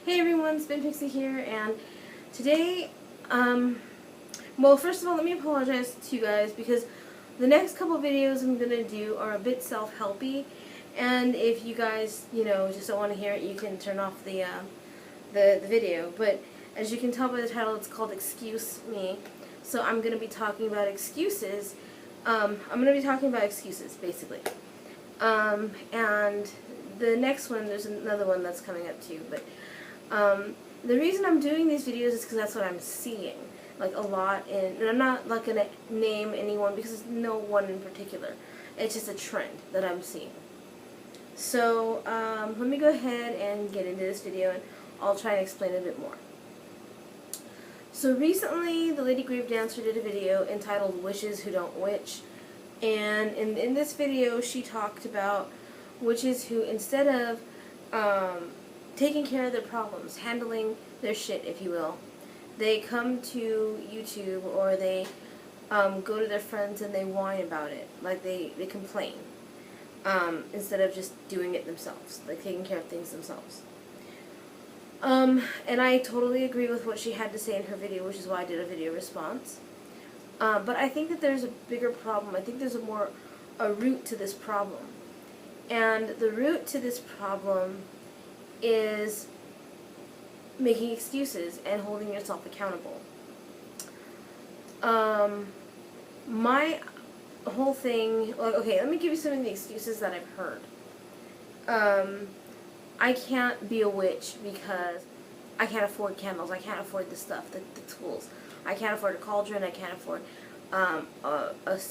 Hey everyone, Spin Pixie here, and today, well, first of all, let me apologize to you guys because the next couple videos I'm going to do are a bit self-helpy, and if you guys, just don't want to hear it, you can turn off the video. But as you can tell by the title, it's called Excuse Me, so I'm going to be talking about excuses. I'm going to be talking about excuses, basically. And the next one, there's another one that's coming up too, but the reason I'm doing these videos is because that's what I'm seeing, like a lot and I'm not like going to name anyone because there's no one in particular. It's just a trend that I'm seeing. So, let me go ahead and get into this video and I'll try and explain it a bit more. So recently, the Lady Grave Dancer did a video entitled Witches Who Don't Witch, and in this video she talked about witches who, instead of taking care of their problems, handling their shit, if you will, they come to YouTube or they go to their friends and they whine about it, like they complain, instead of just doing it themselves, like taking care of things themselves. And I totally agree with what she had to say in her video, which is why I did a video response. But I think that there's a bigger problem. I think there's a root to this problem. And the root to this problem is making excuses and holding yourself accountable. My whole thing, okay, let me give you some of the excuses that I've heard. I can't be a witch because I can't afford candles, I can't afford the stuff, the tools. I can't afford a cauldron, I can't afford a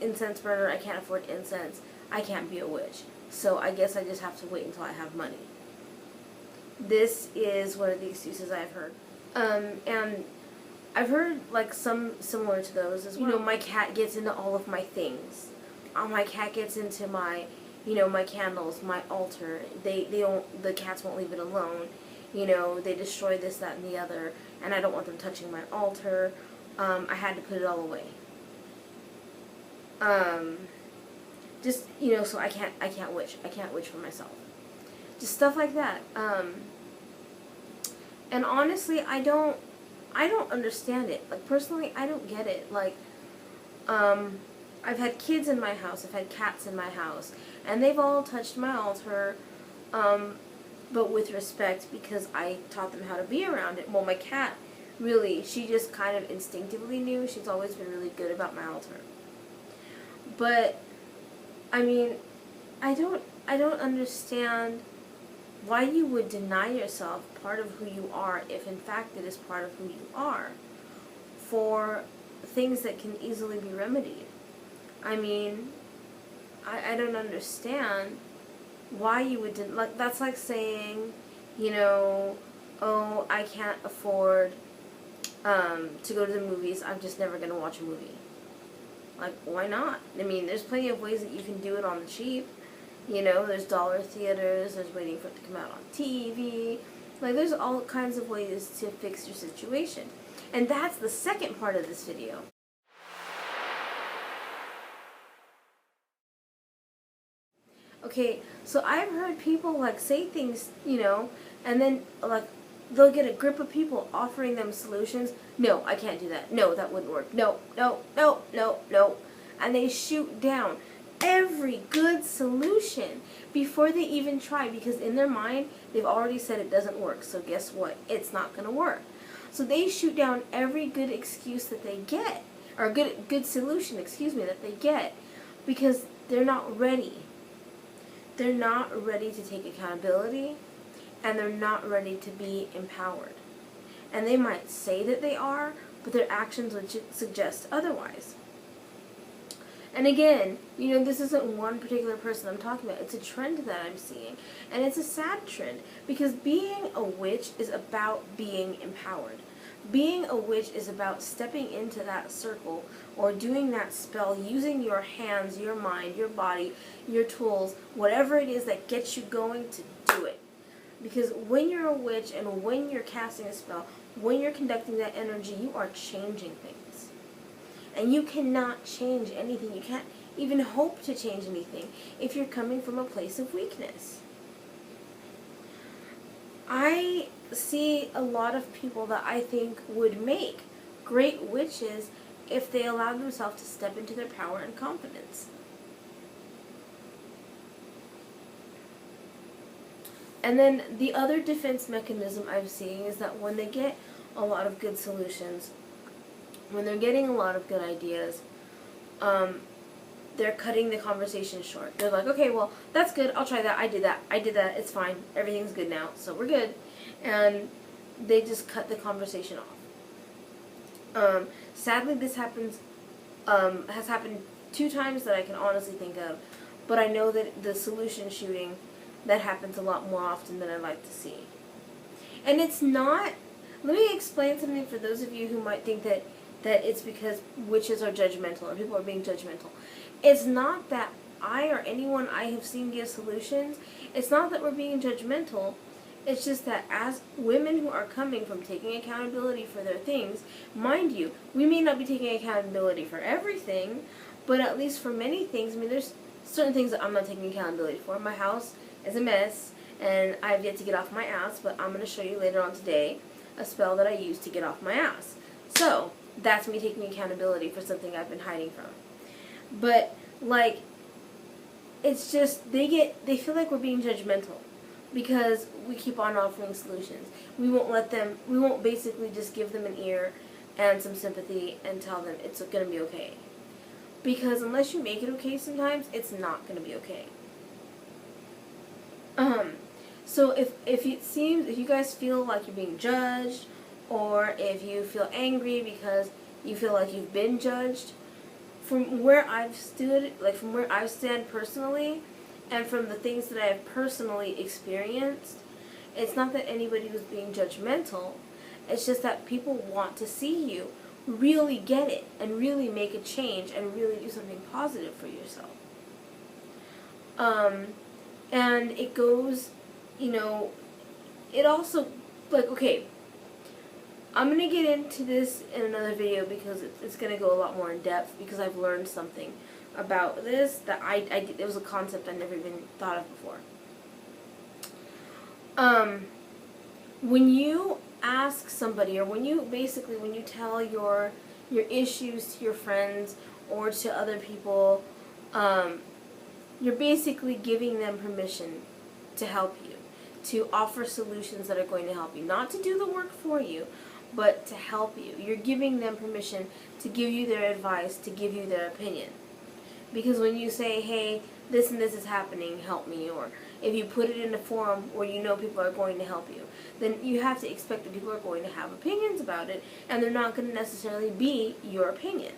incense burner, I can't afford incense. I can't be a witch. So I guess I just have to wait until I have money. This is one of the excuses I've heard. And I've heard like some similar to those as well. My cat gets into all of my things. My cat gets into my, my candles, my altar. The cats won't leave it alone. They destroy this, that, and the other, and I don't want them touching my altar. I had to put it all away. Just, so I can't witch. I can't witch for myself. Just stuff like that. And honestly, I don't understand it. Like, personally, I don't get it. Like, I've had kids in my house, I've had cats in my house, and they've all touched my altar, but with respect, because I taught them how to be around it. Well, my cat, really, she just kind of instinctively knew. She's always been really good about my altar. But, I mean, I don't understand why you would deny yourself part of who you are if in fact it is part of who you are for things that can easily be remedied. I mean, I don't understand why you would like. That's like saying, oh, I can't afford to go to the movies, I'm just never going to watch a movie. Like, why not? I mean, there's plenty of ways that you can do it on the cheap. There's dollar theaters, there's waiting for it to come out on TV. Like, there's all kinds of ways to fix your situation. And that's the second part of this video. Okay, so I've heard people, like, say things, and then, like, they'll get a grip of people offering them solutions. No, I can't do that. No, that wouldn't work. No, no, no, no, no. And they shoot down every good solution before they even try, because in their mind, they've already said it doesn't work. So guess what? It's not going to work. So they shoot down every good excuse that they get, or good solution, that they get, because they're not ready. They're not ready to take accountability, and they're not ready to be empowered. And they might say that they are, but their actions would suggest otherwise. And again, this isn't one particular person I'm talking about. It's a trend that I'm seeing. And it's a sad trend, because being a witch is about being empowered. Being a witch is about stepping into that circle or doing that spell, using your hands, your mind, your body, your tools, whatever it is that gets you going, to do it. Because when you're a witch and when you're casting a spell, when you're conducting that energy, you are changing things. And you cannot change anything. You can't even hope to change anything if you're coming from a place of weakness. I see a lot of people that I think would make great witches if they allowed themselves to step into their power and confidence. And then the other defense mechanism I'm seeing is that when they get a lot of good solutions, when they're getting a lot of good ideas, they're cutting the conversation short. They're like, okay, well, that's good. I'll try that. I did that. It's fine. Everything's good now. So we're good. And they just cut the conversation off. Sadly, this has happened 2 times that I can honestly think of. But I know that the solution shooting, that happens a lot more often than I'd like to see. And it's not, let me explain something for those of you who might think that it's because witches are judgmental or people are being judgmental. It's not that I or anyone I have seen give solutions, it's not that we're being judgmental. It's just that as women who are coming from taking accountability for their things, mind you, we may not be taking accountability for everything, but at least for many things. I mean, there's certain things that I'm not taking accountability for. My house is a mess, and I've yet to get off my ass, but I'm going to show you later on today a spell that I used to get off my ass. So, that's me taking accountability for something I've been hiding from. But, like, it's just, they feel like we're being judgmental because we keep on offering solutions. We won't basically just give them an ear and some sympathy and tell them it's going to be okay. Because unless you make it okay sometimes, it's not going to be okay. So if you guys feel like you're being judged, or if you feel angry because you feel like you've been judged, from where I've stood, like from where I stand personally, and from the things that I have personally experienced, it's not that anybody was being judgmental. It's just that people want to see you really get it and really make a change and really do something positive for yourself. And it goes, it also, like, okay, I'm going to get into this in another video because it's going to go a lot more in depth because I've learned something about this that it was a concept I never even thought of before. When you ask somebody, or when you tell your issues to your friends or to other people, you're basically giving them permission to help you, to offer solutions that are going to help you. Not to do the work for you, but to help you. You're giving them permission to give you their advice, to give you their opinion. Because when you say, hey, this and this is happening, help me, or if you put it in a forum where you know people are going to help you, then you have to expect that people are going to have opinions about it, and they're not going to necessarily be your opinion.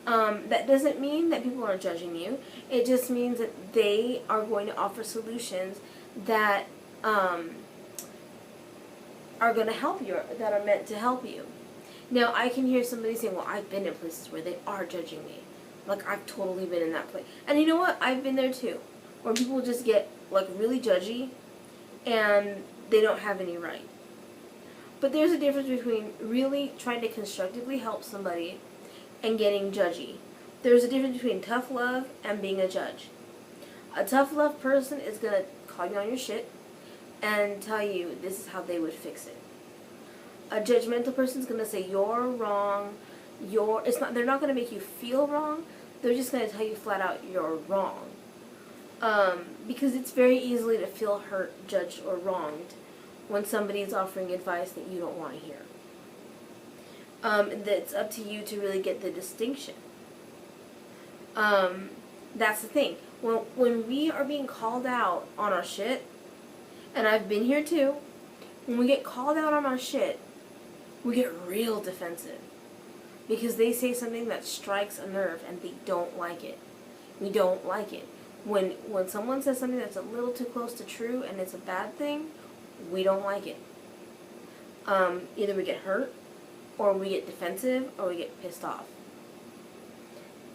That doesn't mean that people are judging you. It just means that they are going to offer solutions that are going to help you, that are meant to help you. Now, I can hear somebody saying, well, I've been in places where they are judging me. Like, I've totally been in that place. And you know what? I've been there too. Where people just get, like, really judgy and they don't have any right. But there's a difference between really trying to constructively help somebody and getting judgy. There's a difference between tough love and being a judge. A tough love person is going to call you on your shit and tell you this is how they would fix it. A judgmental person is going to say you're wrong. They're not going to make you feel wrong. They're just going to tell you flat out you're wrong. Because it's very easily to feel hurt, judged, or wronged when somebody is offering advice that you don't want to hear. It's up to you to really get the distinction. That's the thing. When we are being called out on our shit, and I've been here too, when we get called out on our shit, we get real defensive. Because they say something that strikes a nerve and they don't like it. We don't like it. When someone says something that's a little too close to true and it's a bad thing, we don't like it. Either we get hurt, or we get defensive, or we get pissed off.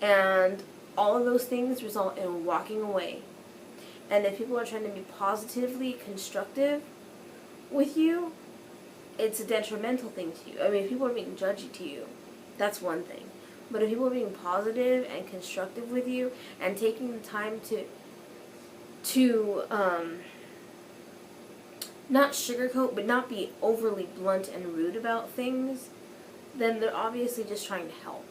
And all of those things result in walking away. And if people are trying to be positively constructive with you, it's a detrimental thing to you. I mean, if people are being judgy to you, that's one thing. But if people are being positive and constructive with you and taking the time to not sugarcoat, but not be overly blunt and rude about things, then they're obviously just trying to help.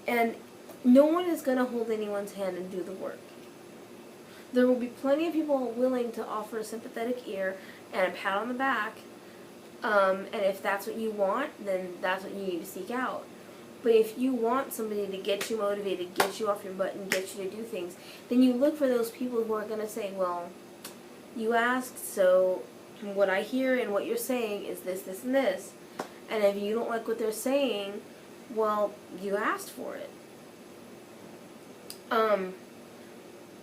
And no one is going to hold anyone's hand and do the work. There will be plenty of people willing to offer a sympathetic ear and a pat on the back, and if that's what you want, then that's what you need to seek out. But if you want somebody to get you motivated, get you off your butt, and get you to do things, then you look for those people who are going to say, well, you asked, so what I hear and what you're saying is this, this, and this. And if you don't like what they're saying, well, you asked for it.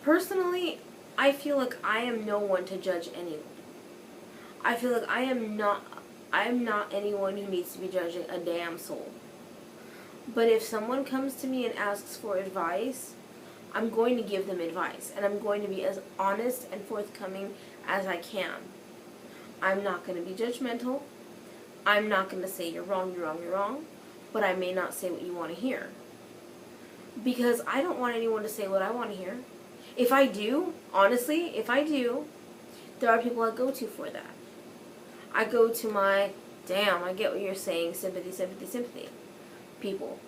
Personally, I feel like I am no one to judge anyone. I feel like I am not anyone who needs to be judging a damn soul. But if someone comes to me and asks for advice, I'm going to give them advice, and I'm going to be as honest and forthcoming as I can. I'm not going to be judgmental. I'm not going to say you're wrong, you're wrong, you're wrong, but I may not say what you want to hear. Because I don't want anyone to say what I want to hear. If I do, honestly, there are people I go to for that. I go to my, damn, I get what you're saying, sympathy, sympathy, sympathy people.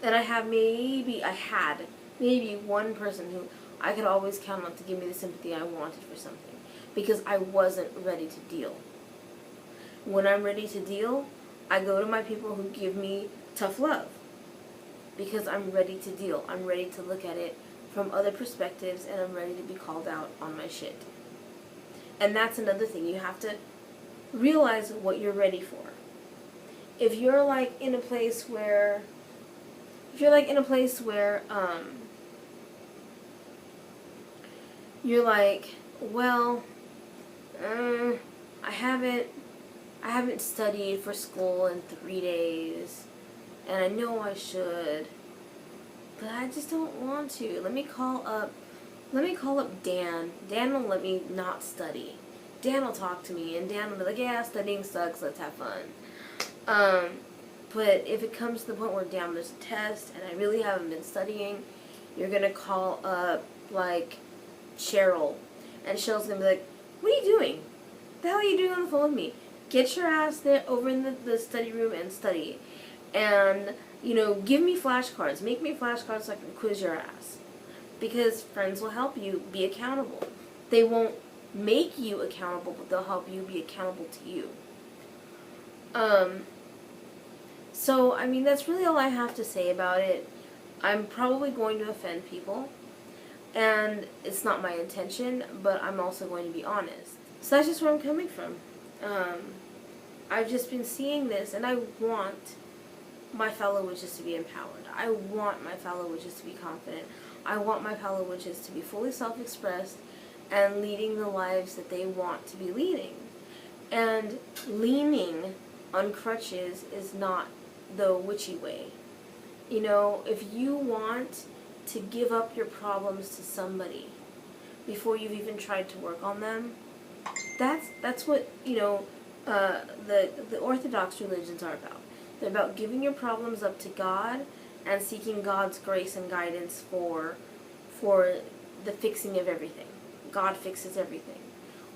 And I had maybe one person who I could always count on to give me the sympathy I wanted for something, because I wasn't ready to deal. When I'm ready to deal, I go to my people who give me tough love, because I'm ready to deal. I'm ready to look at it from other perspectives, and I'm ready to be called out on my shit. And that's another thing. You have to realize what you're ready for. If you're like in a place where you're like, well, I haven't studied for school in 3 days, and I know I should, but I just don't want to. Let me call up Dan. Dan will let me not study. Dan will talk to me, and Dan will be like, yeah, studying sucks, let's have fun. But if it comes to the point where, damn, there's a test, and I really haven't been studying, you're gonna call up, like, Cheryl, and Cheryl's gonna be like, what are you doing? The hell are you doing on the phone with me? Get your ass there over in the study room and study. And, give me flashcards. Make me flashcards so I can quiz your ass. Because friends will help you be accountable. They won't make you accountable, but they'll help you be accountable to you. So, that's really all I have to say about it. I'm probably going to offend people, and it's not my intention, but I'm also going to be honest. So that's just where I'm coming from. I've just been seeing this, and I want my fellow witches to be empowered. I want my fellow witches to be confident. I want my fellow witches to be fully self-expressed and leading the lives that they want to be leading. And leaning on crutches is not the witchy way. If you want to give up your problems to somebody before you've even tried to work on them, that's what, the Orthodox religions are about. They're about giving your problems up to God and seeking God's grace and guidance for the fixing of everything. God fixes everything.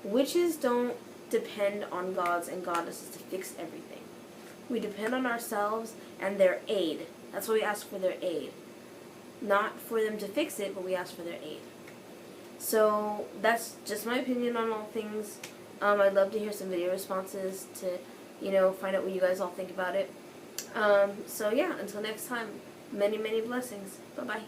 Witches don't depend on gods and goddesses to fix everything. We depend on ourselves and their aid. That's why we ask for their aid. Not for them to fix it, but we ask for their aid. So that's just my opinion on all things. I'd love to hear some video responses to, find out what you guys all think about it. So yeah, until next time, many, many blessings. Bye-bye.